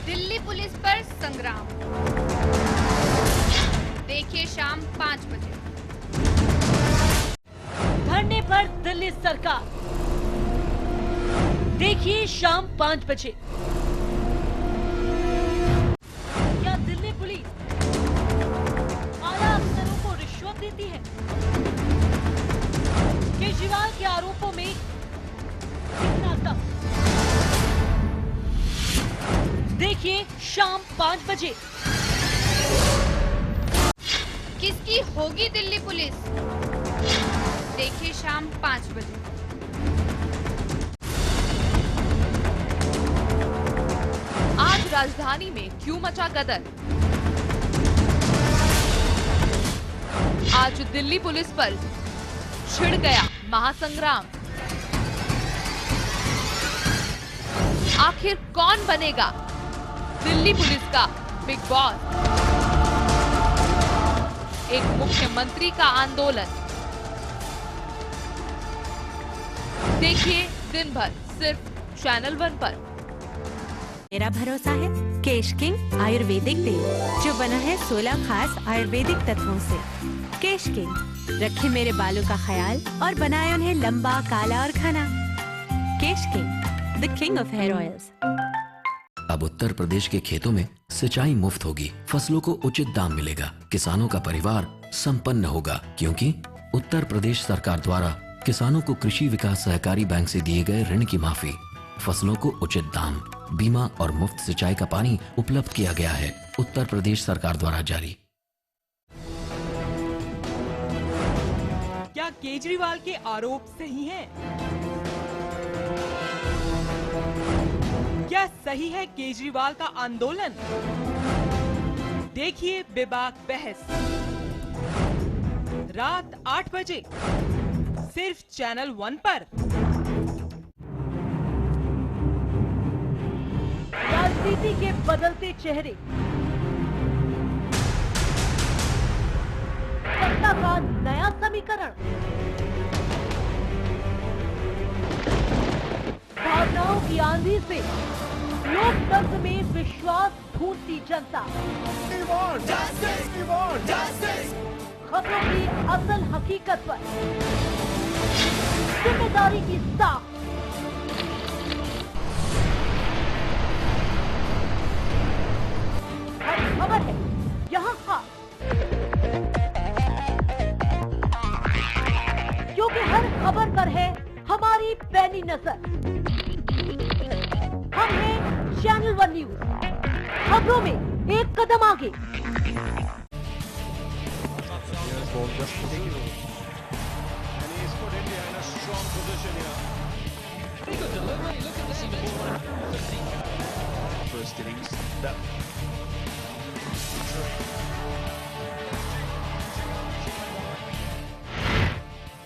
Delhi police पर संग्राम, देखिए शाम 5 बजे। धरने पर दिल्ली सरकार, देखिए शाम 5 बजे। क्या दिल्ली पुलिस आला अफसरों को रिश्वत देती है? केजरीवाल के आरोपों में कितना दम? देखिए शाम 5 बजे। किसकी होगी दिल्ली पुलिस? देखिए शाम 5 बजे। आज राजधानी में क्यों मचा गदर? आज दिल्ली पुलिस पर छिड़ गया महासंग्राम। आखिर कौन बनेगा दिल्ली पुलिस का बिग बॉस? एक मुख्यमंत्री का आंदोलन, देखिए दिन भर सिर्फ चैनल 1 पर। मेरा भरोसा है केश किंग आयुर्वेदिक तेल, जो बना है 16 खास आयुर्वेदिक तत्वों से। केश किंग रखे मेरे बालों का ख्याल और बनाए उन्हें लंबा, काला और घना। Kesh King, the king of hair oils. अब उत्तर प्रदेश के खेतों में सिंचाई मुफ्त होगी, फसलों को उचित दाम मिलेगा, किसानों का परिवार संपन्न होगा, क्योंकि उत्तर प्रदेश सरकार द्वारा किसानों को कृषि विकास सहकारी बैंक से दिए गए ऋण की माफी, फसलों को उचित दाम, बीमा और मुफ्त सिंचाई का पानी उपलब्ध किया गया है। उत्तर प्रदेश सरकार द्वारा जारी। क्या केजरीवाल के आरोप सही हैं? क्या सही है केजरीवाल का आंदोलन? देखिए बेबाक बहस रात 8 बजे सिर्फ चैनल 1 पर। राजनीति के बदलते चेहरे, सत्ता का नया समीकरण, भावनाओं की आंधी से लोकतंत्र में विश्वास ढूंढती जनता, खबरों की असल हकीकत पर जिम्मेदारी की साख, हर खबर है यहाँ खास, क्योंकि हर खबर पर है हमारी पैनी नजर। हम हैं चैनल 1 न्यूज, खबरों में एक कदम आगे।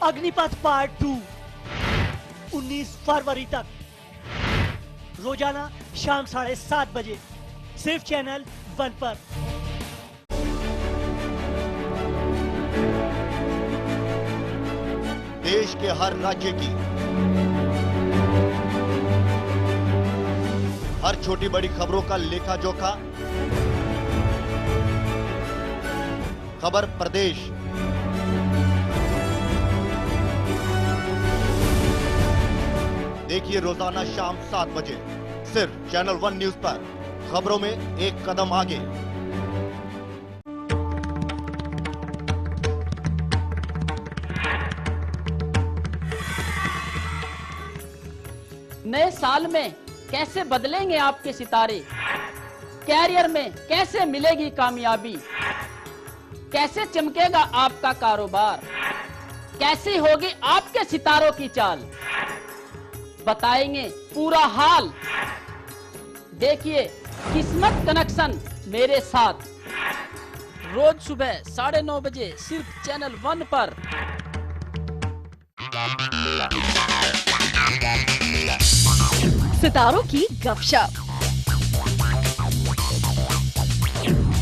अग्निपथ पार्ट 2 19 फरवरी तक, रोजाना शाम 7:30 बजे सिर्फ चैनल 1 पर। देश के हर राज्य की हर छोटी बड़ी खबरों का लेखा जोखा, खबर प्रदेश, देखिए रोजाना शाम 7 बजे सिर्फ चैनल 1 न्यूज पर। खबरों में एक कदम आगे। नए साल में कैसे बदलेंगे आपके सितारे? कैरियर में कैसे मिलेगी कामयाबी? कैसे चमकेगा आपका कारोबार? कैसी होगी आपके सितारों की चाल? बताएंगे पूरा हाल। देखिए किस्मत कनेक्शन मेरे साथ, रोज सुबह 9:30 बजे सिर्फ चैनल 1 पर। सितारों की गपशप,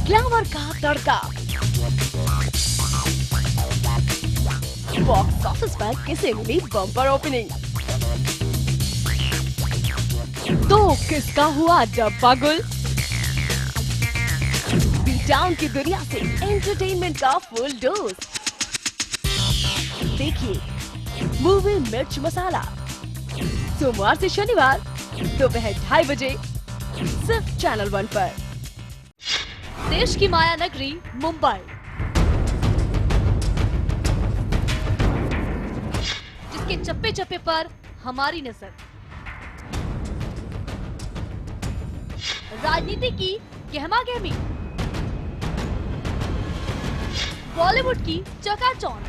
ग्लैमर का तड़का, बॉक्स ऑफिस पर किसे मिली बम्पर ओपनिंग, तो किसका हुआ डब्बा गुल? लॉकडाउन की दुनिया से एंटरटेनमेंट का फुल डोज। देखिए मूवी मिर्च मसाला सोमवार से शनिवार दोपहर 2:30 बजे सिर्फ चैनल 1 पर। देश की माया नगरी मुंबई, जिसके चप्पे चप्पे पर हमारी नजर, राजनीति की गहमा गहमी, बॉलीवुड की चकाचौंध,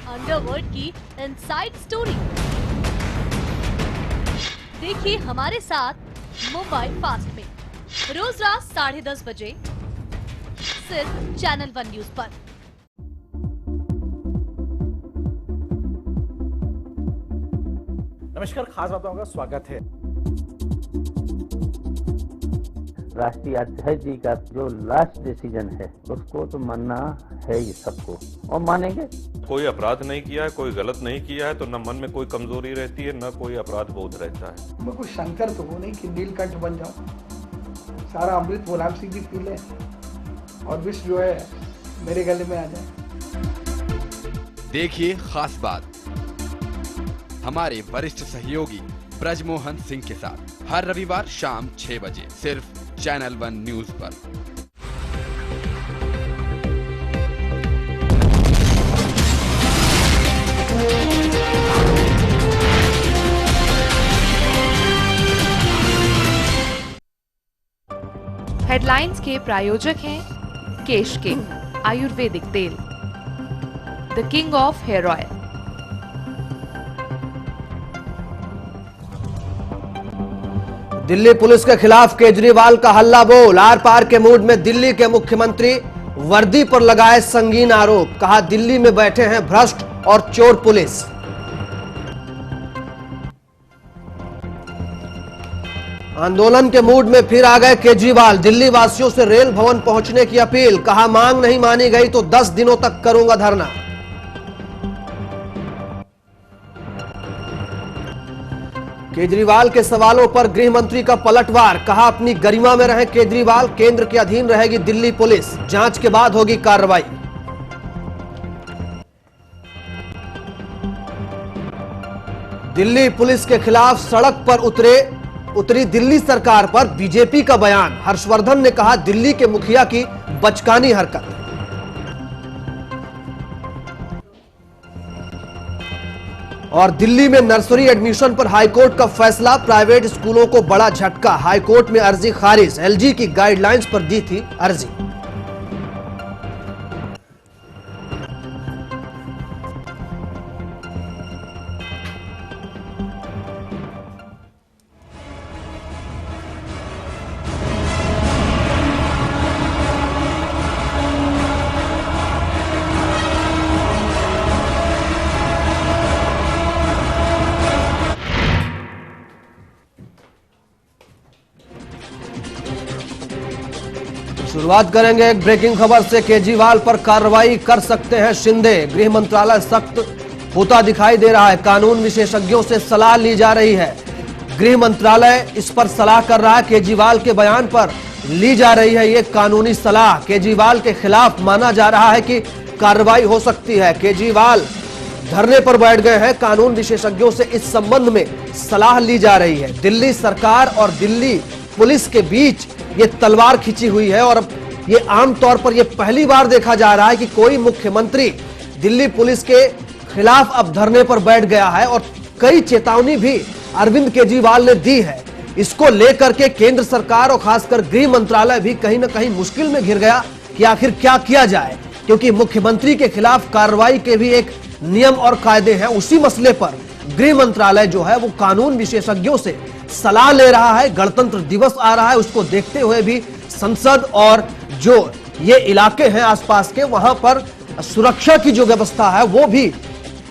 अंडरवर्ल्ड की इनसाइड स्टोरी। देखिए हमारे साथ मुंबई फास्ट में रोज रात 10:30 बजे सिर्फ चैनल 1 न्यूज पर। नमस्कार, खास बातों का स्वागत है। राष्ट्रीय अध्यक्ष जी का जो लास्ट डिसीजन है उसको तो मानना है ही सबको, और मानेंगे। कोई अपराध नहीं किया है, कोई गलत नहीं किया है, तो न मन में कोई कमजोरी रहती है, न कोई अपराध बोध रहता है। मैं कोई शंकर तो हूँ नहीं कि नीलकंठ बन जाऊं। सारा अमृत मुलायम सिंह जी पी ले और विष जो है मेरे गले में आ जाए। देखिए खास बात हमारे वरिष्ठ सहयोगी ब्रजमोहन सिंह के साथ हर रविवार शाम 6 बजे सिर्फ चैनल 1 न्यूज पर। हेडलाइंस के प्रायोजक हैं केश किंग आयुर्वेदिक तेल, the king of hair oil. Delhi police के खिलाफ केजरीवाल का हल्ला बोल। आर पार के मूड में दिल्ली के मुख्यमंत्री वर्दी पर लगाए संगीन आरोप। कहा दिल्ली में बैठे हैं भ्रष्ट और चोर पुलिस। आंदोलन के मूड में फिर आ गए केजरीवाल। दिल्ली वासियों से रेल भवन पहुंचने की अपील। कहा मांग नहीं मानी गई तो 10 दिनों तक करूंगा धरना। केजरीवाल के सवालों पर गृह मंत्री का पलटवार। कहा अपनी गरिमा में रहे केजरीवाल, केंद्र के अधीन रहेगी दिल्ली पुलिस, जांच के बाद होगी कार्रवाई। दिल्ली पुलिस के खिलाफ सड़क पर उतरी दिल्ली सरकार पर बीजेपी का बयान। हर्षवर्धन ने कहा दिल्ली के मुखिया की बचकानी हरकत। और दिल्ली में नर्सरी एडमिशन पर हाईकोर्ट का फैसला। प्राइवेट स्कूलों को बड़ा झटका। हाईकोर्ट में अर्जी खारिज। एलजी की गाइडलाइंस पर दी थी अर्जी। शुरुआत करेंगे एक ब्रेकिंग खबर से। केजरीवाल पर कार्रवाई कर सकते हैं शिंदे। गृह मंत्रालय सख्त होता दिखाई दे रहा है। कानून विशेषज्ञों से सलाह ली जा रही है। गृह मंत्रालय इस पर सलाह कर रहा है। केजरीवाल के बयान पर ली जा रही है ये कानूनी सलाह। केजरीवाल के खिलाफ माना जा रहा है कि कार्रवाई हो सकती है। केजरीवाल धरने पर बैठ गए हैं। कानून विशेषज्ञों से इस संबंध में सलाह ली जा रही है। दिल्ली सरकार और दिल्ली पुलिस के बीच ये तलवार खींची हुई है और ये आमतौर पर ये पहली बार देखा जा रहा है कि कोई मुख्यमंत्री दिल्ली पुलिस के खिलाफ अब धरने पर बैठ गया है। और कई चेतावनी भी अरविंद केजरीवाल ने दी है। इसको लेकर के केंद्र सरकार और खासकर गृह मंत्रालय भी कहीं ना कहीं मुश्किल में घिर गया कि आखिर क्या किया जाए, क्योंकि मुख्यमंत्री के खिलाफ कार्रवाई के भी एक नियम और कायदे हैं। उसी मसले पर गृह मंत्रालय जो है वो कानून विशेषज्ञों से सलाह ले रहा है। गणतंत्र दिवस आ रहा है, उसको देखते हुए भी संसद और जो ये इलाके हैं आसपास के, वहां पर सुरक्षा की जो व्यवस्था है वो भी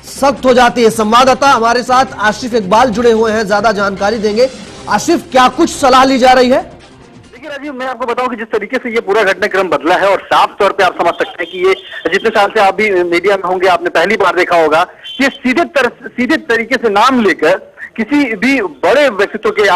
सख्त हो जाती है। संवाददाता हमारे साथ आसिफ इकबाल जुड़े हुए हैं, ज्यादा जानकारी देंगे। आसिफ, क्या कुछ सलाह ली जा रही है? देखिए राजीव, मैं आपको बताऊं कि जिस तरीके से ये पूरा घटनाक्रम बदला है और साफ तौर पे आप समझ सकते हैं कि ये जितने साल से आप भी मीडिया में होंगे आपने पहली बार देखा होगा कि सीधे तरीके से नाम लेकर किसी भी बड़े व्यक्तित्व के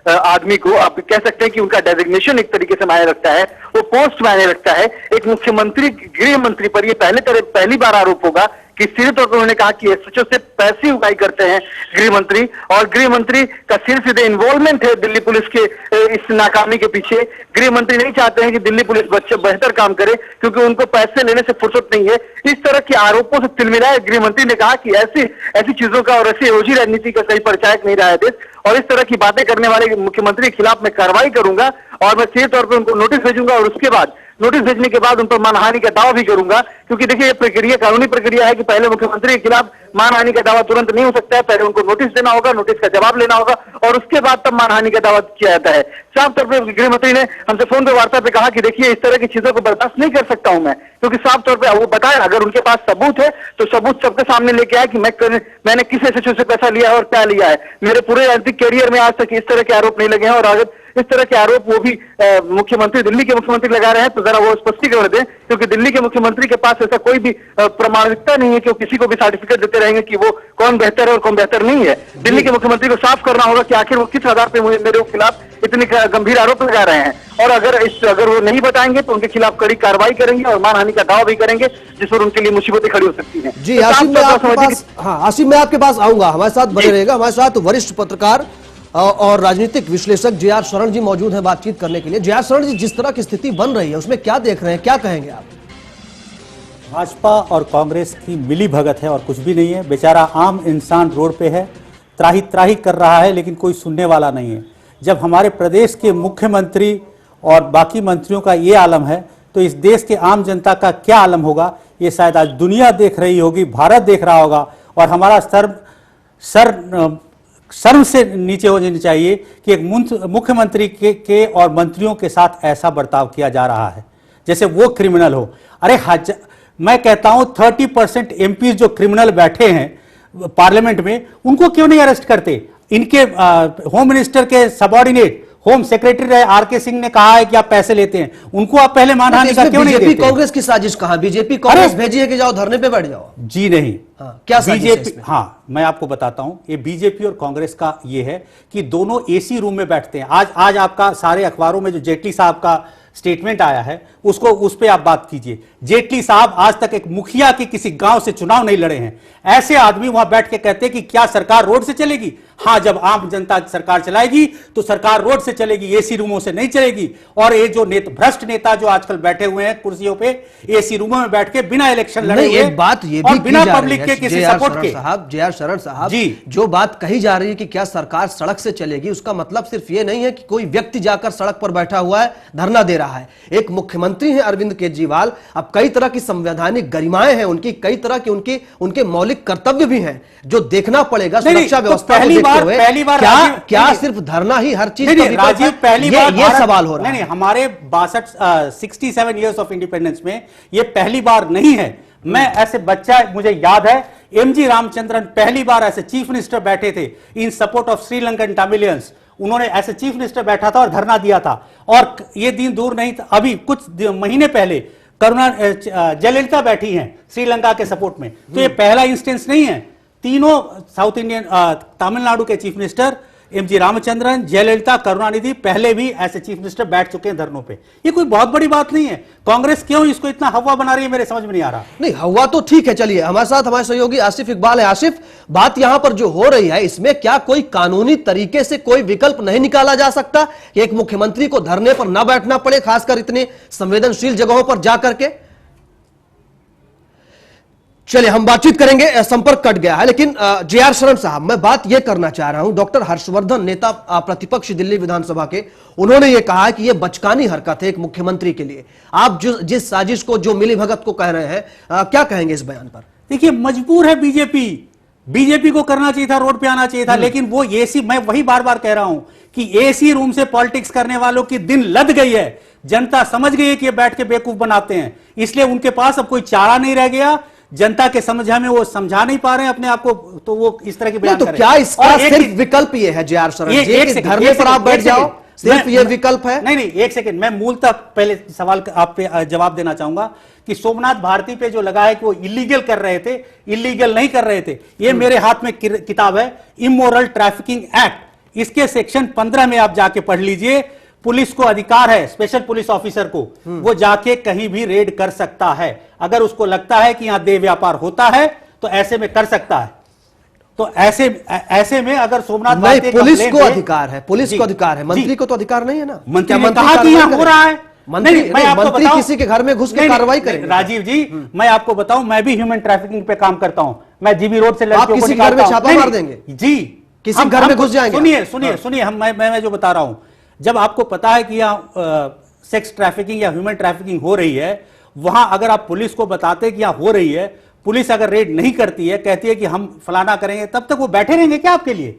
आदमी को आप कह सकते हैं कि उनका डेजिग्नेशन एक तरीके से मायने रखता है, वो पोस्ट मायने रखता है। एक मुख्यमंत्री गृह मंत्री पर ये पहली बार आरोप होगा कि सीधे तौर पर उन्होंने कहा कि एसएचओ से पैसे उगाई करते हैं गृह मंत्री, और गृह मंत्री का सीधे इन्वॉल्वमेंट है दिल्ली पुलिस के इस नाकामी के पीछे। गृह मंत्री नहीं चाहते हैं कि दिल्ली पुलिस बच्चे बेहतर काम करे, क्योंकि उनको पैसे लेने से फुर्सत नहीं है। इस तरह के आरोपों से तिलमिलाए गृह मंत्री ने कहा कि ऐसी चीजों का और ऐसी रोजी राजनीति का कहीं परिचायक नहीं रहा है देश, और इस तरह की बातें करने वाले मुख्यमंत्री के खिलाफ मैं कार्रवाई करूंगा और मैं सीधे तौर पर उनको नोटिस भेजूंगा, और उसके बाद नोटिस भेजने के बाद उन पर मानहानि का दावा भी करूंगा। क्योंकि देखिए ये प्रक्रिया कानूनी प्रक्रिया है कि पहले मुख्यमंत्री के खिलाफ मानहानि का दावा तुरंत नहीं हो सकता है, पहले उनको नोटिस देना होगा, नोटिस का जवाब लेना होगा और उसके बाद तब मानहानि का दावा किया जाता है। साफ तौर पर गृह मंत्री ने हमसे फोन पर वार्ता पे कहा कि देखिए इस तरह की चीजों को बर्दाश्त नहीं कर सकता हूं मैं, क्योंकि साफ तौर पर वो बताया अगर उनके पास सबूत है तो सबूत सबके सामने लेके आए कि मैंने किस एसएचओ से पैसा लिया है और क्या लिया है। मेरे पूरे राजनीतिक कैरियर में आज तक इस तरह के आरोप नहीं लगे हैं, और अगर इस तरह के आरोप वो भी मुख्यमंत्री दिल्ली के मुख्यमंत्री लगा रहे हैं तो जरा वो स्पष्टीकरण दें, क्योंकि दिल्ली के मुख्यमंत्री के पास ऐसा कोई भी प्रमाणिकता नहीं है कि वो किसी को भी सर्टिफिकेट देते रहेंगे कि वो कौन बेहतर है और कौन बेहतर नहीं है। दिल्ली के मुख्यमंत्री को साफ करना होगा कि आखिर वो किस आधार पे मेरे खिलाफ इतने गंभीर आरोप लगा रहे हैं, और अगर वो नहीं बताएंगे तो उनके खिलाफ कड़ी कार्रवाई करेंगे और मानहानि का दावा भी करेंगे, जिस पर उनके लिए मुसीबतें खड़ी हो सकती हैं। जी आसिम, मैं आपके पास आसिम मैं आपके पास आऊंगा, हमारे साथ बने रहेगा। हमारे साथ वरिष्ठ पत्रकार और राजनीतिक विश्लेषक जे.आर. शरण जी मौजूद हैं बातचीत करने के लिए। जे.आर. शरण जी, जिस तरह की स्थिति बन रही है उसमें क्या देख रहे हैं, क्या कहेंगे आप? भाजपा और कांग्रेस की मिली भगत है और कुछ भी नहीं है। बेचारा आम इंसान रोड पे है, त्राही त्राही कर रहा है, लेकिन कोई सुनने वाला नहीं है। जब हमारे प्रदेश के मुख्यमंत्री और बाकी मंत्रियों का ये आलम है तो इस देश के आम जनता का क्या आलम होगा, ये शायद आज दुनिया देख रही होगी, भारत देख रहा होगा। और हमारा शर्म से नीचे हो जानी चाहिए कि एक मुख्यमंत्री के और मंत्रियों के साथ ऐसा बर्ताव किया जा रहा है जैसे वो क्रिमिनल हो। अरे मैं कहता हूं 30% एमपी जो क्रिमिनल बैठे हैं पार्लियामेंट में, उनको क्यों नहीं अरेस्ट करते? इनके होम मिनिस्टर के सबऑर्डिनेट होम सेक्रेटरी रहे आर.के. सिंह ने कहा है कि आप पैसे लेते हैं, उनको आप पहले मानहानि का क्यों नहीं देते? बीजेपी कांग्रेस की साजिश कहां? बीजेपी कांग्रेस भेजी है कि जाओ धरने पे बैठ जाओ? जी नहीं। क्या बीजेपी, हाँ मैं आपको बताता हूं, ये बीजेपी और कांग्रेस का ये है कि दोनों एसी रूम में बैठते हैं। आज आपका सारे अखबारों में जो जेटली साहब का स्टेटमेंट आया है उस पे आप बात कीजिए। जेटली साहब आज तक एक मुखिया के किसी गांव से चुनाव नहीं लड़े हैं। ऐसे आदमी वहां बैठ के कहते हैं कि क्या सरकार रोड से चलेगी? हाँ, जब आम जनता सरकार चलाएगी तो सरकार रोड से चलेगी, एसी रूमों से नहीं चलेगी। और ये जो भ्रष्ट नेता जो आजकल बैठे हुए हैं कुर्सियों पे एसी रूमों में बैठ के बिना इलेक्शन लड़े हुए, एक बात ये और भी बिना पब्लिक के किसी सपोर्ट के। जे.आर. शरण साहब जी, जो बात कही जा रही है कि क्या सरकार सड़क से चलेगी, उसका मतलब सिर्फ ये नहीं है कि कोई व्यक्ति जाकर सड़क पर बैठा हुआ है धरना दे रहा है। एक मुख्यमंत्री है अरविंद केजरीवाल, अब कई तरह की संवैधानिक गरिमाएं हैं उनकी, कई तरह की उनके मौलिक कर्तव्य भी हैं जो देखना पड़ेगा। सुरक्षा व्यवस्था को देखते हुए क्या सिर्फ धरना ही हर चीज? राजीव, पहली बार ये सवाल हो रहा है। नहीं, हमारे 67 इयर्स ऑफ इंडिपेंडेंस में ये पहली बार नहीं है। मैं ऐसे बच्चा, मुझे याद है एमजी रामचंद्रन पहली बार ऐसे चीफ मिनिस्टर बैठे थे इन सपोर्ट ऑफ श्रीलंकन तमिलियंस। उन्होंने ऐसे चीफ मिनिस्टर बैठा था और धरना दिया था। और ये दिन दूर नहीं था, अभी कुछ महीने पहले जयललिता बैठी हैं श्रीलंका के सपोर्ट में। तो ये पहला इंस्टेंस नहीं है। तीनों साउथ इंडियन तमिलनाडु के chief minister MG Ramachandran, Jayalalithaa, Karunanidhi पहले भी ऐसे चीफ मिनिस्टर बैठ चुके हैं धरनों पे। ये कोई बहुत बड़ी बात नहीं है। कांग्रेस क्यों इसको इतना हवा बना रही है, मेरे समझ में नहीं आ रहा। नहीं, हवा तो ठीक है। चलिए, हमारे साथ हमारे सहयोगी आसिफ इकबाल है। आसिफ, बात यहां पर जो हो रही है इसमें क्या कोई कानूनी तरीके से कोई विकल्प नहीं निकाला जा सकता कि एक मुख्यमंत्री को धरने पर न बैठना पड़े, खासकर इतने संवेदनशील जगहों पर जाकर के? चलिए, हम बातचीत करेंगे, संपर्क कट गया है। लेकिन जे.आर. शरण साहब, मैं बात यह करना चाह रहा हूं, डॉक्टर हर्षवर्धन, नेता प्रतिपक्ष दिल्ली विधानसभा के, उन्होंने यह कहा कि यह बचकानी हरकत है एक मुख्यमंत्री के लिए। आप जिस साजिश को, जो मिलीभगत को कह रहे हैं, क्या कहेंगे इस बयान पर? देखिए, मजबूर है बीजेपी को करना चाहिए था, रोड पे आना चाहिए था, लेकिन वो एसी, मैं वही बार बार कह रहा हूं कि एसी रूम से पॉलिटिक्स करने वालों की दिन लद गई है। जनता समझ गई है कि ये बैठ के बेवकूफ बनाते हैं, इसलिए उनके पास अब कोई चारा नहीं रह गया। जनता के समझा में वो समझा नहीं पा रहे हैं अपने आप को, तो वो इस तरह की बयान तो करें। क्या इसका सिर्फ विकल्प ये है जे.आर. शरण जी, धरने पर आप बैठ जाओ, सिर्फ ये विकल्प है? नहीं, एक सेकंड, मैं मूलतः पहले सवाल आप पे जवाब देना चाहूंगा कि सोमनाथ भारती पे जो लगा है कि वो इलीगल कर रहे थे, इलीगल नहीं कर रहे थे। ये मेरे हाथ में किताब है, इमोरल ट्रैफिकिंग एक्ट। इसके सेक्शन 15 में आप जाके पढ़ लीजिए, पुलिस को अधिकार है, स्पेशल पुलिस ऑफिसर को, वो जाके कहीं भी रेड कर सकता है। अगर उसको लगता है कि यहां देह व्यापार होता है तो ऐसे में कर सकता है। तो ऐसे में अगर सोमनाथ नहीं, पुलिस को अधिकार है, पुलिस को अधिकार है, मंत्री को तो अधिकार नहीं है ना। मंत्री ने कहा कि यहां हो रहा है, मंत्री किसी के घर में घुस के कार्रवाई करेंगे। राजीव जी, मैं आपको बताऊं, मैं भी ह्यूमन ट्रैफिकिंग पे काम करता हूं, मैं जीबी रोड से आप किसी घर में छापा मार देंगे जी, किसी घर में घुस जाएंगे। सुनिए, मैं जो बता रहा हूं, जब आपको पता है कि यहां सेक्स ट्रैफिकिंग या ह्यूमन ट्रैफिकिंग हो रही है, वहां अगर आप पुलिस को बताते कि यहां हो रही है, पुलिस अगर रेड नहीं करती है, कहती है कि हम फलाना करेंगे, तब तक वो बैठे रहेंगे क्या आपके लिए?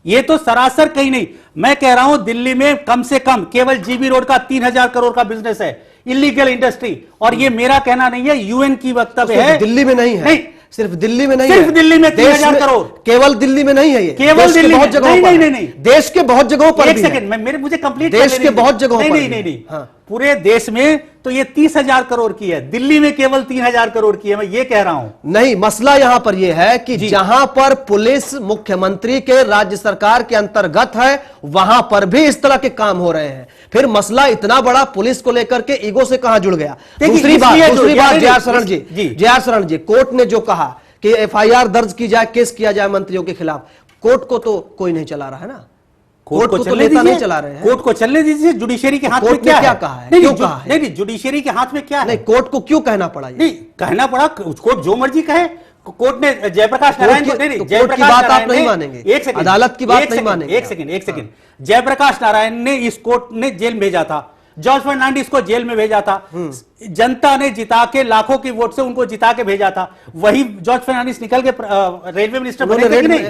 ये तो सरासर कहीं नहीं। मैं कह रहा हूं दिल्ली में कम से कम केवल जीबी रोड का 3000 करोड़ का बिजनेस है, इलीगल इंडस्ट्री। और ये मेरा कहना नहीं है, यूएन की वक्तव्य है। दिल्ली में नहीं है, नहीं सिर्फ दिल्ली में नहीं, सिर्फ दिल्ली में 3000 करोड़, केवल दिल्ली में नहीं है ये, केवल दिल्ली बहुत जगहों पर, नहीं, देश के बहुत जगहों पर। एक सेकंड, मुझे कंप्लीट, देश के बहुत जगहों पर, नहीं, पूरे देश में तो ये 30,000 करोड़ की है, दिल्ली में केवल 3,000 करोड़ की है, मैं ये कह रहा हूं। नहीं, मसला यहां पर यह है कि जहां पर पुलिस मुख्यमंत्री के राज्य सरकार के अंतर्गत है, वहां पर भी इस तरह के काम हो रहे हैं। फिर मसला इतना बड़ा पुलिस को लेकर के ईगो से कहां जुड़ गया? दूसरी बात जे.आर. शरण जी, कोर्ट ने जो कहा कि एफआईआर दर्ज की जाए, केस किया जाए मंत्रियों के खिलाफ, कोर्ट को तो कोई नहीं चला रहा है ना, कोर्ट को तो नेता नहीं चला रहे हैं। कोर्ट को चलने दीजिए, जुडिशरी के हाथ में क्या कहा है, क्यों कहा है? नहीं, जुडिशरी के हाथ में क्या है? नहीं, कोर्ट को क्यों कहना पड़ा? नहीं कहना पड़ा, कोर्ट जो मर्जी कहे। कोर्ट ने जयप्रकाश नारायण को, नहीं, कोर्ट की बात आप नहीं मानेंगे, एक सेकंड, अदालत की बात नहीं मानेंगे। एक सेकंड, जयप्रकाश नारायण ने इस कोर्ट ने जेल भेजा था, जॉर्ज फर्नांडिस को जेल में भेजा था, जनता ने जिता के, लाखों की वोट से उनको जिता के भेजा था, वही जॉर्ज फर्नांडिस निकल के रेलवे मिनिस्टर बने थे कि नहीं?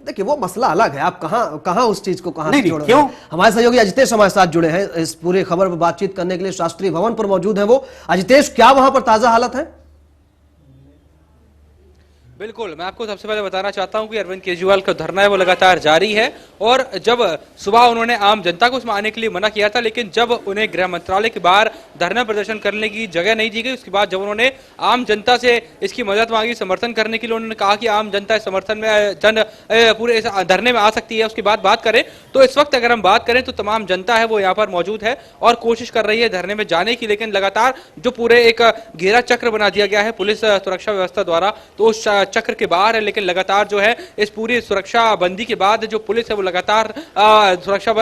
देखिए वो मसला अलग है, आप कहां उस चीज को कहां जोड़ रहे हैं? हमारे सहयोगी अजितेश हमारे साथ जुड़े हैं इस पूरे खबर पर बातचीत करने के लिए, शास्त्री भवन पर मौजूद है वो। अजितेश, क्या वहां पर ताजा हालत है? बिल्कुल, मैं आपको सबसे पहले बताना चाहता हूं कि अरविंद केजरीवाल का धरना है वो लगातार जारी है। और जब सुबह उन्होंने आम जनता को इसमें आने के लिए मना किया था, लेकिन जब उन्हें गृह मंत्रालय के बाहर धरना प्रदर्शन करने की जगह नहीं दी गई, उसके बाद जब उन्होंने आम जनता से इसकी मदद मांगी, समर्थन करने के लिए, उन्होंने कहा कि आम जनता इस समर्थन में पूरे इस धरने में आ सकती है। उसके बाद बात करें तो इस वक्त अगर हम बात करें तो तमाम जनता है वो यहाँ पर मौजूद है और कोशिश कर रही है धरने में जाने की, लेकिन लगातार जो पूरे एक घेरा चक्र बना दिया गया है पुलिस सुरक्षा व्यवस्था द्वारा, तो उस चक्र के बाहर है। लेकिन लगातार जो है इस पूरी सुरक्षा बंदी के बाद जो पुलिस है वो लगातार सुरक्षा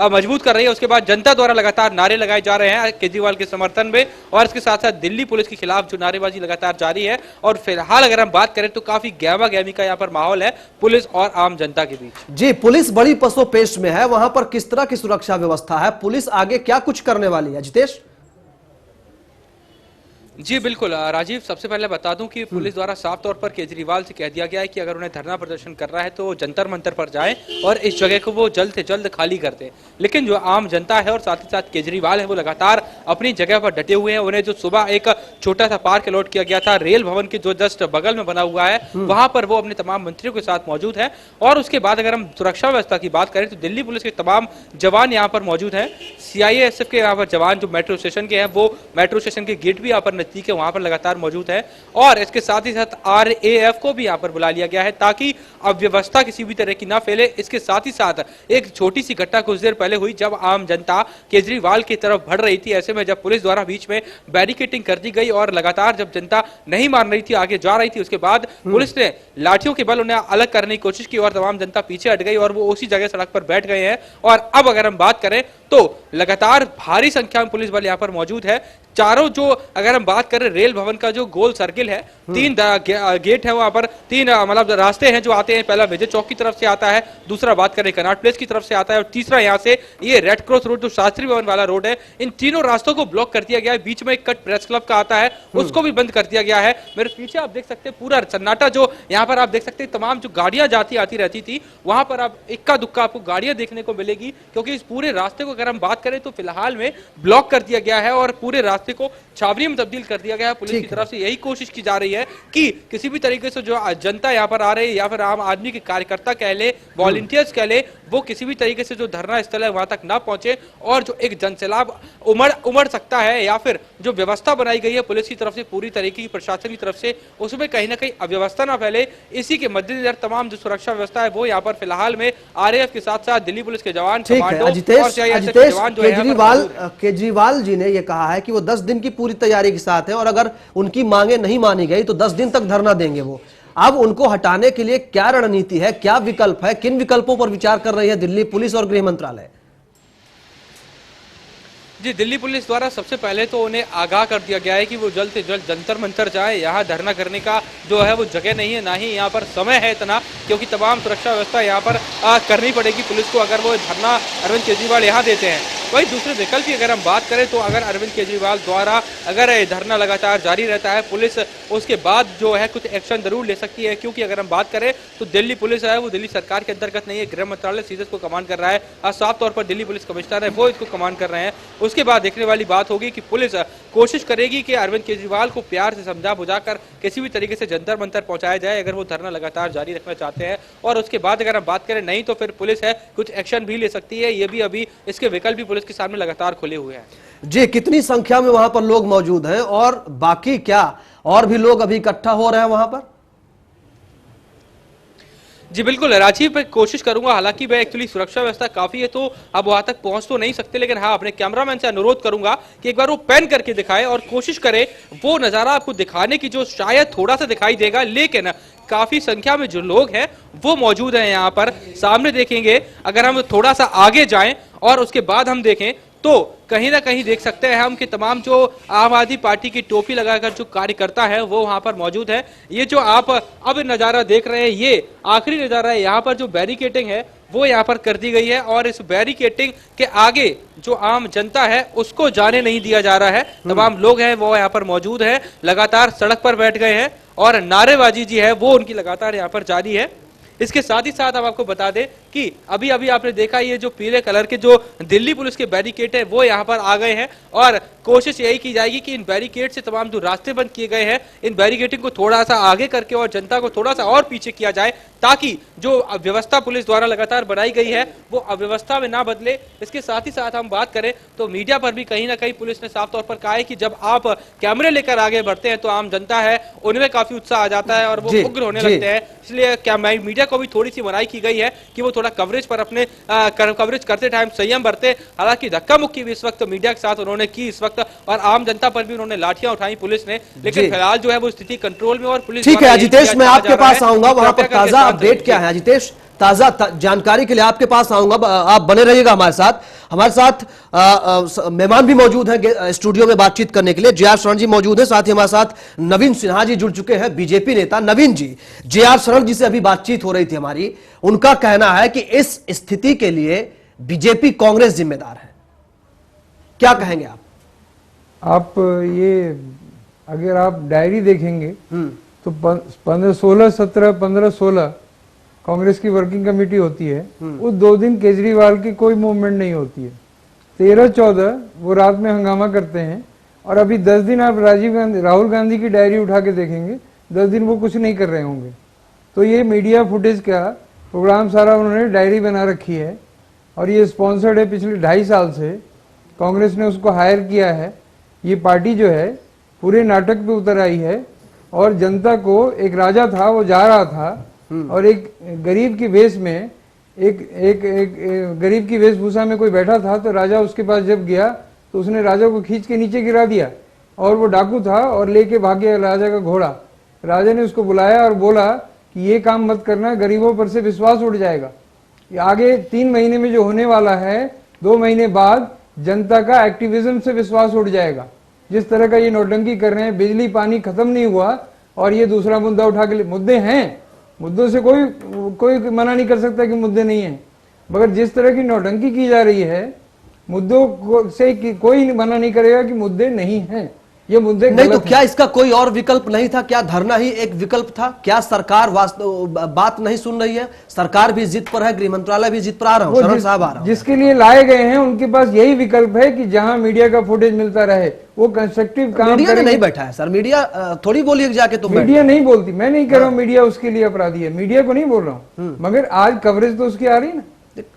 मजबूत कर रही है। उसके बाद जनता द्वारा लगातार नारे लगाए जा रहे हैं केजरीवाल के समर्थन में, और इसके साथ साथ दिल्ली पुलिस के खिलाफ जो नारेबाजी लगातार जारी है। और फिलहाल अगर हम बात करें तो काफी गहमा गहमी का यहाँ पर माहौल है पुलिस और आम जनता के बीच। जी, पुलिस बड़ी पसोपेश में है, वहां पर किस तरह की सुरक्षा व्यवस्था है, पुलिस आगे क्या कुछ करने वाली है? जितेश जी बिल्कुल राजीव, सबसे पहले बता दूं कि पुलिस द्वारा साफ तौर पर केजरीवाल से कह दिया गया है कि अगर उन्हें धरना प्रदर्शन कर रहा है तो वो जंतर मंतर पर जाएं और इस जगह को वो जल्द से जल्द खाली कर दें। लेकिन जो आम जनता है और साथ ही साथ केजरीवाल है वो लगातार अपनी जगह पर डटे हुए हैं। उन्हें जो सुबह एक छोटा सा पार्क अलॉट किया गया था रेल भवन के जो जस्ट बगल में बना हुआ है, वहां पर वो अपने तमाम मंत्रियों के साथ मौजूद है। और उसके बाद अगर हम सुरक्षा व्यवस्था की बात करें तो दिल्ली पुलिस के तमाम जवान यहाँ पर मौजूद है। CIASF के यहाँ पर जवान जो मेट्रो स्टेशन के हैं वो मेट्रो स्टेशन के गेट भी यहाँ पर नजदीक है, वहां पर लगातार मौजूद है। और इसके साथ ही साथ RAF को भी यहाँ पर बुला लिया गया है ताकि अव्यवस्था किसी भी तरह की ना फैले। इसके साथ ही साथ एक छोटी सी घटना कुछ देर पहले हुई जब आम जनता केजरीवाल की तरफ बढ़ रही थी, ऐसे में जब पुलिस द्वारा बीच में बैरिकेडिंग कर दी गई और लगातार जब जनता नहीं मान रही थी, आगे जा रही थी, उसके बाद पुलिस ने लाठियों के बल उन्हें अलग करने की कोशिश की और तमाम जनता पीछे हट गई और वो उसी जगह सड़क पर बैठ गए हैं। और अब अगर हम बात करें तो लगातार भारी संख्या में पुलिस बल यहाँ पर मौजूद है। चारों जो अगर हम बात करें रेल भवन का जो गोल सर्किल है, 3 गेट है वहां पर, 3 मतलब रास्ते हैं जो आते हैं। पहला विजय चौक की तरफ से आता है, दूसरा बात करें कनॉट प्लेस की तरफ से आता है और तीसरा यहाँ से ये रेड क्रॉस रोड जो शास्त्री भवन वाला रोड है, इन तीनों रास्तों को ब्लॉक कर दिया गया है। बीच में एक कट प्रेस क्लब का आता है, उसको भी बंद कर दिया गया है। मेरे पीछे आप देख सकते हैं पूरा सन्नाटा, जो यहाँ पर आप देख सकते हैं तमाम जो गाड़ियां जाती आती रहती थी, वहां पर आप इक्का दुक्का आपको गाड़ियां देखने को मिलेगी, क्योंकि इस पूरे रास्ते को अगर हम बात करें तो फिलहाल में ब्लॉक कर दिया गया है और पूरे रास्ते को छावनी में तब्दील कर दिया गया है। पुलिस की तरफ से यही कोशिश की जा रही है कि किसी भी तरीके से जो जनता यहाँ पर आ रही है या फिर आम आदमी के कार्यकर्ता कह ले, वॉलंटियर्स कह ले, वो किसी भी तरीके से जो धरना स्थल है वहां तक ना पहुंचे और जो एक जनसैलाब उमड़ सकता है या फिर जो व्यवस्था बनाई गई है पुलिस की तरफ से, पूरी तरीके की प्रशासन की तरफ से, उसमें कहीं ना कहीं अव्यवस्था ना फैले, इसी के मद्देनजर तमाम जो सुरक्षा व्यवस्था है वो यहाँ पर फिलहाल में आरएएफ के साथ साथ दिल्ली पुलिस के जवान, केजरीवाल जी ने यह कहा है कि वो 10 दिन की पूरी तैयारी के साथ है और अगर उनकी मांगे नहीं मानी गई तो 10 दिन तक धरना देंगे वो। अब उनको हटाने के लिए क्या रणनीति है, क्या विकल्प है, किन विकल्पों पर विचार कर रही है दिल्ली पुलिस और गृह मंत्रालय? जी, दिल्ली पुलिस द्वारा सबसे पहले तो उन्हें आगाह कर दिया गया है कि वो जल्द से जल्द जंतर मंतर जाए। यहाँ धरना करने का जो है वो जगह नहीं है, ना ही यहाँ पर समय है इतना, क्योंकि तमाम सुरक्षा व्यवस्था यहाँ पर करनी पड़ेगी पुलिस को अगर वो धरना अरविंद केजरीवाल यहाँ देते हैं। वही दूसरे विकल्प की अगर हम बात करें तो अगर अरविंद केजरीवाल द्वारा अगर धरना लगातार जारी रहता है, पुलिस उसके बाद जो है कुछ एक्शन जरूर ले सकती है, क्योंकि अगर हम बात करें तो दिल्ली पुलिस है वो दिल्ली सरकार के अंतर्गत नहीं है, गृह मंत्रालय सीधे इसको कमांड कर रहा है और साफ तौर पर दिल्ली पुलिस कमिश्नर है वो इसको कमांड कर रहे हैं। उसके बाद देखने वाली बात होगी कि पुलिस कोशिश करेगी कि अरविंद केजरीवाल को प्यार से समझा बुझाकर किसी भी तरीके से जंतर मंतर पहुंचाया जाए अगर वो धरना लगातार जारी रखना चाहते हैं, और उसके बाद अगर हम बात करें नहीं तो फिर पुलिस है कुछ एक्शन भी ले सकती है। ये भी अभी इसके विकल्प भी पुलिस के सामने लगातार खुले हुए हैं। जी, कितनी संख्या में वहां पर लोग मौजूद हैं और बाकी क्या और भी लोग अभी इकट्ठा हो रहे हैं वहां पर? जी बिल्कुल राजीव, मैं कोशिश करूंगा, हालांकि मैं एक्चुअली सुरक्षा व्यवस्था काफी है तो अब वहां तक पहुंच तो नहीं सकते, लेकिन हाँ अपने कैमरामैन से अनुरोध करूंगा कि एक बार वो पैन करके दिखाए और कोशिश करे वो नजारा आपको दिखाने की जो शायद थोड़ा सा दिखाई देगा, लेकिन काफी संख्या में जो लोग हैं वो मौजूद हैं यहाँ पर। सामने देखेंगे अगर हम थोड़ा सा आगे जाएं और उसके बाद हम देखें तो कहीं ना कहीं देख सकते हैं हम कि तमाम जो आम आदमी पार्टी की टोपी लगाकर जो कार्यकर्ता है वो वहां पर मौजूद है। ये जो आप अब नजारा देख रहे हैं ये आखिरी नजारा है। यहाँ पर जो बैरिकेडिंग है वो यहाँ पर कर दी गई है और इस बैरिकेडिंग के आगे जो आम जनता है उसको जाने नहीं दिया जा रहा है। तमाम लोग हैं वो यहाँ पर मौजूद है, लगातार सड़क पर बैठ गए हैं और नारेबाजी जी है वो उनकी लगातार यहाँ पर जारी है। इसके साथ ही साथ हम आपको बता दें कि अभी अभी आपने देखा ये जो पीले कलर के जो दिल्ली पुलिस के बैरिकेड है वो यहाँ पर आ गए हैं और कोशिश यही की जाएगी कि इन बैरिकेड से तमाम जो रास्ते बंद किए गए हैं इन बैरिकेडिंग को थोड़ा सा आगे करके और जनता को थोड़ा सा और पीछे किया जाए ताकि जो व्यवस्था पुलिस द्वारा लगातार बनाई गई है वो अव्यवस्था में ना बदले। इसके साथ ही साथ हम बात करें तो मीडिया पर भी कहीं ना कहीं पुलिस ने साफ तौर पर कहा है कि जब आप कैमरे लेकर आगे बढ़ते हैं तो आम जनता है उनमें काफी उत्साह आ जाता है और वो उग्र होने लगते हैं, इसलिए मीडिया को भी थोड़ी सी मनाही की गई है कि वो थोड़ा कवरेज पर अपने कवरेज करते टाइम संयम बरते। हालांकि धक्का मुक्की भी इस वक्त मीडिया के साथ उन्होंने की इस वक्त और आम जनता पर भी उन्होंने लाठियां उठाई पुलिस ने, लेकिन फिलहाल जो है वो स्थिति कंट्रोल में और पुलिस। ठीक है अजितेश, मैं आपके पास आऊंगा, वहां पर ताजा अपडेट क्या है अजितेश? ताजा जानकारी के लिए आपके पास आऊंगा, आप बने रहिएगा हमारे साथ। हमारे साथ मेहमान भी मौजूद हैं स्टूडियो में बातचीत करने के लिए। जे आर शरण जी मौजूद हैं, साथ ही हमारे साथ नवीन सिन्हा जी जुड़ चुके हैं, बीजेपी नेता। नवीन जी, जे आर शरण जी से अभी बातचीत हो रही थी हमारी, उनका कहना है कि इस स्थिति के लिए बीजेपी कांग्रेस जिम्मेदार है, क्या कहेंगे आप? आप ये अगर आप डायरी देखेंगे तो 15-16-17 15-16 कांग्रेस की वर्किंग कमेटी होती है, उस 2 दिन केजरीवाल की कोई मूवमेंट नहीं होती है। 13-14 वो रात में हंगामा करते हैं और अभी 10 दिन आप राहुल गांधी की डायरी उठा के देखेंगे, 10 दिन वो कुछ नहीं कर रहे होंगे। तो ये मीडिया फुटेज का प्रोग्राम सारा उन्होंने डायरी बना रखी है और ये स्पॉन्सर्ड है पिछले 2.5 साल से, कांग्रेस ने उसको हायर किया है। ये पार्टी जो है पूरे नाटक पे उतर आई है और जनता को, एक राजा था वो जा रहा था और एक गरीब की वेश में एक गरीब की वेशभूषा में कोई बैठा था, तो राजा उसके पास जब गया तो उसने राजा को खींच के नीचे गिरा दिया और वो डाकू था और लेके भाग गया राजा का घोड़ा। राजा ने उसको बुलाया और बोला कि ये काम मत करना, गरीबों पर से विश्वास उठ जाएगा। आगे 3 महीने में जो होने वाला है, 2 महीने बाद जनता का एक्टिविज्म से विश्वास उठ जाएगा। जिस तरह का ये नौटंकी कर रहे हैं, बिजली पानी खत्म नहीं हुआ और ये दूसरा मुद्दा उठा के, मुद्दे हैं, मुद्दों से कोई मना नहीं कर सकता कि मुद्दे नहीं हैं, मगर जिस तरह की नौटंकी की जा रही है मुद्दों से कोई मना नहीं करेगा कि मुद्दे नहीं हैं। ये मुद्दे नहीं तो गलत क्या इसका कोई और विकल्प नहीं था? क्या धरना ही एक विकल्प था? क्या सरकार बात नहीं सुन रही है? सरकार भी जिद पर है, गृह मंत्रालय भी जिद पर। आ रहा हूं, शरण साहब आ रहा हूं। जिसके लिए लाए गए हैं उनके पास यही विकल्प है कि जहां मीडिया का फुटेज मिलता रहे वो कंस्ट्रक्टिव काम मीडिया करेंगे। नहीं बैठा है सर, मीडिया थोड़ी बोलिए जाके तुम। मीडिया नहीं बोलती, मैं नहीं कह रहा हूँ मीडिया उसके लिए अपराधी है, मीडिया को नहीं बोल रहा हूँ, मगर आज कवरेज तो उसकी आ रही ना।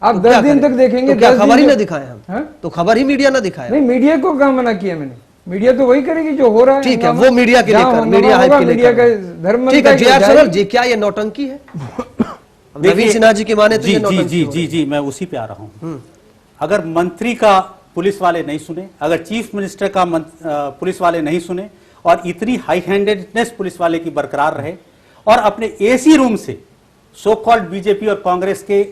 आप 10 दिन तक देखेंगे, तो क्या खबर ही ना दिखाए हम? तो खबर ही मीडिया ना दिखाए? नहीं, मीडिया को कहाँ मना किया मैंने, मीडिया तो वही करेगी जो हो रहा है। ठीक है, वो मीडिया के लिए कर, मीडिया हाइप के लिए मीडिया का धर्म। ठीक है, जी सरल जी, क्या ये नौटंकी है? नवीन सिन्हा जी की माने तो ये नौटंकी। जी मैं उसी पे आ रहा हूँ। अगर मंत्री का पुलिस वाले नहीं सुने, अगर चीफ मिनिस्टर का पुलिस वाले नहीं सुने और इतनी हाई हैंडेडनेस पुलिस वाले की बरकरार रहे और अपने एसी रूम से सो कॉल्ड बीजेपी और कांग्रेस के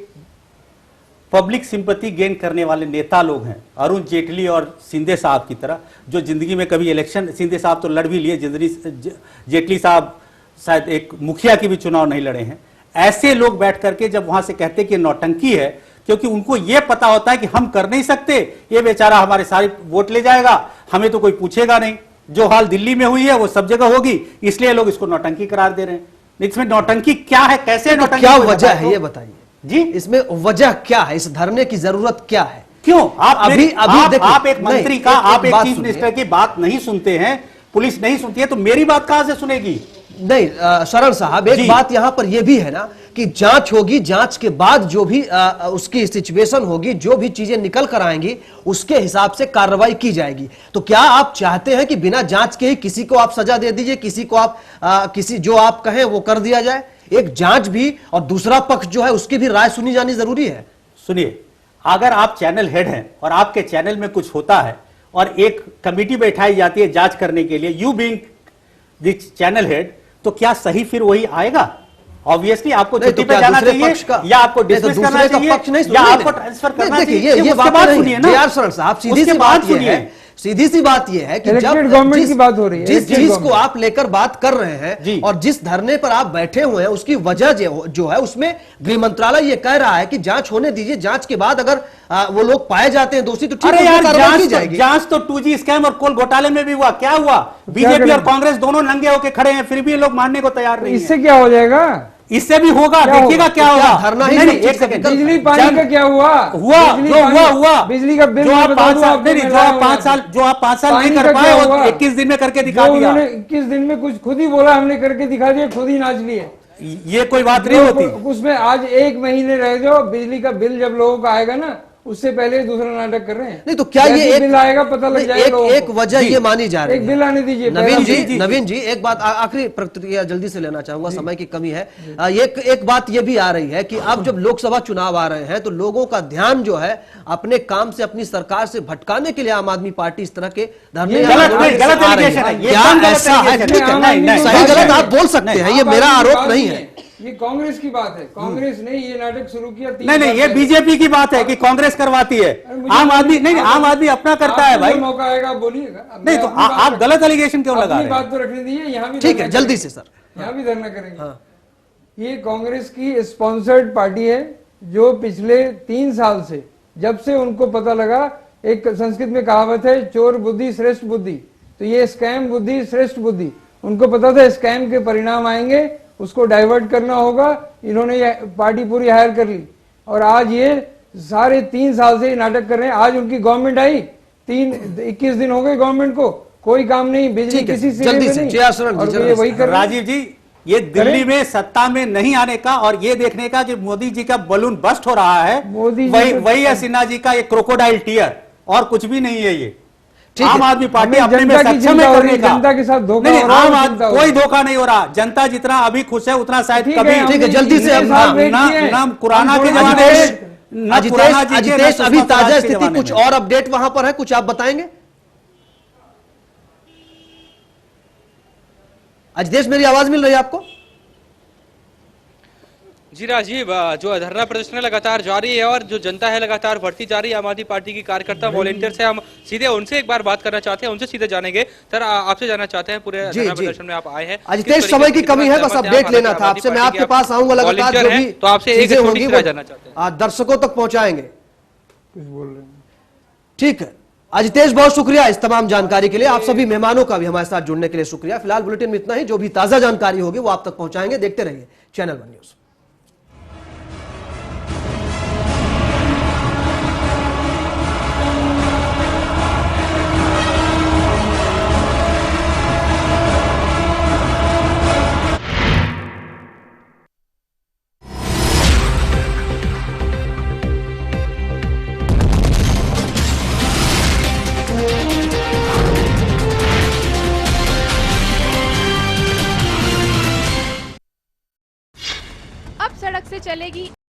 पब्लिक सिंपैथी गेन करने वाले नेता लोग हैं, अरुण जेटली और शिंदे साहब की तरह, जो जिंदगी में कभी इलेक्शन, शिंदे साहब तो लड़ भी लिए, जेटली साहब शायद एक मुखिया की भी चुनाव नहीं लड़े हैं। ऐसे लोग बैठ करके जब वहां से कहते कि नौटंकी है, क्योंकि उनको यह पता होता है कि हम कर नहीं सकते, ये बेचारा हमारे सारे वोट ले जाएगा, हमें तो कोई पूछेगा नहीं, जो हाल दिल्ली में हुई है वो सब जगह होगी, इसलिए लोग इसको नौटंकी करार दे रहे हैं। इसमें नौटंकी क्या है, कैसे नौटंकी, क्या वजह है ये बताइए जी? इसमें वजह क्या है? इस धरने की जरूरत क्या है? क्यों आप आप एक मंत्री का, आप एक चीफ मिनिस्टर की बात नहीं सुनते हैं, पुलिस नहीं सुनती है, तो मेरी बात कहां से सुनेगी? नहीं शरण साहब, एक बात यहां पर यह भी है ना कि जांच होगी, जांच के बाद जो भी उसकी सिचुएशन होगी, जो भी चीजें निकल कर आएंगी उसके हिसाब से कार्रवाई की जाएगी। तो क्या आप चाहते हैं कि बिना जांच के ही किसी को आप सजा दे दीजिए, किसी को आप किसी जो आप कहें वो कर दिया जाए? एक जांच भी और दूसरा पक्ष जो है उसकी भी राय सुनी जानी जरूरी है। सुनिए, अगर आप चैनल हेड हैं और आपके चैनल में कुछ होता है और एक कमेटी बैठाई जाती है जांच करने के लिए, you being the channel head, तो क्या सही फिर वही आएगा? ऑब्वियसली आपको छुट्टी पे जाना चाहिए या आपको डिसमिस करना चाहिए या आपको ट्रांसफर करना चाहिए। ये बात सुनिए ना शरण साहब, सीधी सी बात ये है, सीधी सी बात यह है कि जब गवर्नमेंट की बात हो रही है, जिस चीज को आप लेकर बात कर रहे हैं और जिस धरने पर आप बैठे हुए हैं उसकी वजह जो है, उसमें गृह मंत्रालय ये कह रहा है कि जांच होने दीजिए, जांच के बाद अगर वो लोग पाए जाते हैं दोषी तो ठीक है, जांच तो 2G स्कैम और कोल घोटाले में भी हुआ। क्या हुआ? बीजेपी और कांग्रेस दोनों नंगे होकर खड़े हैं, फिर भी लोग मानने को तैयार नहीं। इससे क्या हो जाएगा? इससे भी होगा, देखिएगा क्या होगा। धरना ही नहीं, एक सेकंड, बिजली पानी का क्या हुआ? हुआ बिजली का बिल जो आप 5 साल नहीं कर पाए वो 21 दिन में करके दिखा दिया। 21 दिन में कुछ खुद ही बोला, हमने करके दिखा दिया, खुद ही नाच लिए। ये कोई बात नहीं होती। उसमें आज 1 महीने रह जाओ, बिजली का बिल जब लोगों का आएगा ना, उससे पहले दूसरा नाटक कर रहे हैं। नहीं तो क्या ये एक बिल आएगा पता लग जाएगा। एक वजह ये मानी जा रही है, एक बिल आने दीजिए। नवीन जी एक बात आखिरी प्रतिक्रिया जल्दी से लेना चाहूंगा, समय की कमी है। एक बात ये भी आ रही है कि अब जब लोकसभा चुनाव आ रहे हैं तो लोगों का ध्यान जो है अपने काम से, अपनी सरकार से भटकाने के लिए आम आदमी पार्टी इस तरह के धरने सही गलत आप बोल सकते हैं, ये मेरा आरोप नहीं है। ये कांग्रेस की बात है, कांग्रेस ने ये नाटक शुरू किया। नहीं, ये बीजेपी की बात है कि कांग्रेस करवाती है, आम आदमी नहीं, आम आदमी अपना करता है भाई। मौका आएगा बोलिएगा। नहीं तो आप गलत एलिगेशन क्यों लगा रहे हैं? बात तो रखने दीजिए, यहाँ भी ठीक है, जल्दी से सर, यहाँ भी धरना करेंगे। ये कांग्रेस की स्पॉन्सर्ड पार्टी है जो पिछले 3 साल से, जब से उनको पता लगा, एक संस्कृत में कहावत है, चोर बुद्धि श्रेष्ठ बुद्धि, तो ये स्कैम बुद्धि श्रेष्ठ बुद्धि, उनको पता था स्कैम के परिणाम आएंगे, उसको डाइवर्ट करना होगा, इन्होंने ये पार्टी पूरी हायर कर ली और आज ये सारे 3 साल से नाटक कर रहे हैं। आज उनकी गवर्नमेंट आई, 21 दिन हो गए गवर्नमेंट को, कोई काम नहीं, बिजली किसी से नहीं, और ये वही कर। राजीव जी, ये दिल्ली में सत्ता में नहीं आने का और ये देखने का कि मोदी जी का बलून बस्ट हो रहा है, वही है सिन्हा जी का ये क्रोकोडाइल टीयर, और कुछ भी नहीं है। ये आम आदमी पार्टी अपने में सक्षम है करने का। जनता के साथ धोखा नहीं, आम आदमी कोई धोखा नहीं हो रहा। जनता जितना अभी खुश है उतना शायद कभी। ठीक है, जल्दी से ना कुराना के जमाने में, अजितेश अभी ताजा स्थिति कुछ और अपडेट वहां पर है, कुछ आप बताएंगे? अजितेश, मेरी आवाज मिल रही है आपको? जी राजीव, जो धरना प्रदर्शन लगातार जारी है और जो जनता है लगातार बढ़ती जा रही है, आम आदमी पार्टी की कार्यकर्ता वॉलेंटियर से हम सीधे उनसे एक बार बात करना चाहते हैं, उनसे सीधे जानेंगे। सर, आपसे जानना चाहते हैं, पूरे धरना प्रदर्शन में आप आए हैं, अजितेश, समय की कमी है, बस अपडेट लेना था आपसे। मैं आपके पास आऊंगा लगातार, जो भी तो आपसे एक होंगी जानना चाहते हैं, दर्शकों तक पहुंचाएंगे। कुछ बोल रहे हैं, ठीक है। अजितेश, बहुत शुक्रिया इस तमाम जानकारी के लिए। आप सभी मेहमानों का भी हमारे साथ जुड़ने के लिए शुक्रिया। फिलहाल बुलेटिन में इतना ही। जो भी ताजा जानकारी होगी वो आप तक पहुंचाएंगे। देखते रहिए चैनल 1 न्यूज। अब सड़क से चलेगी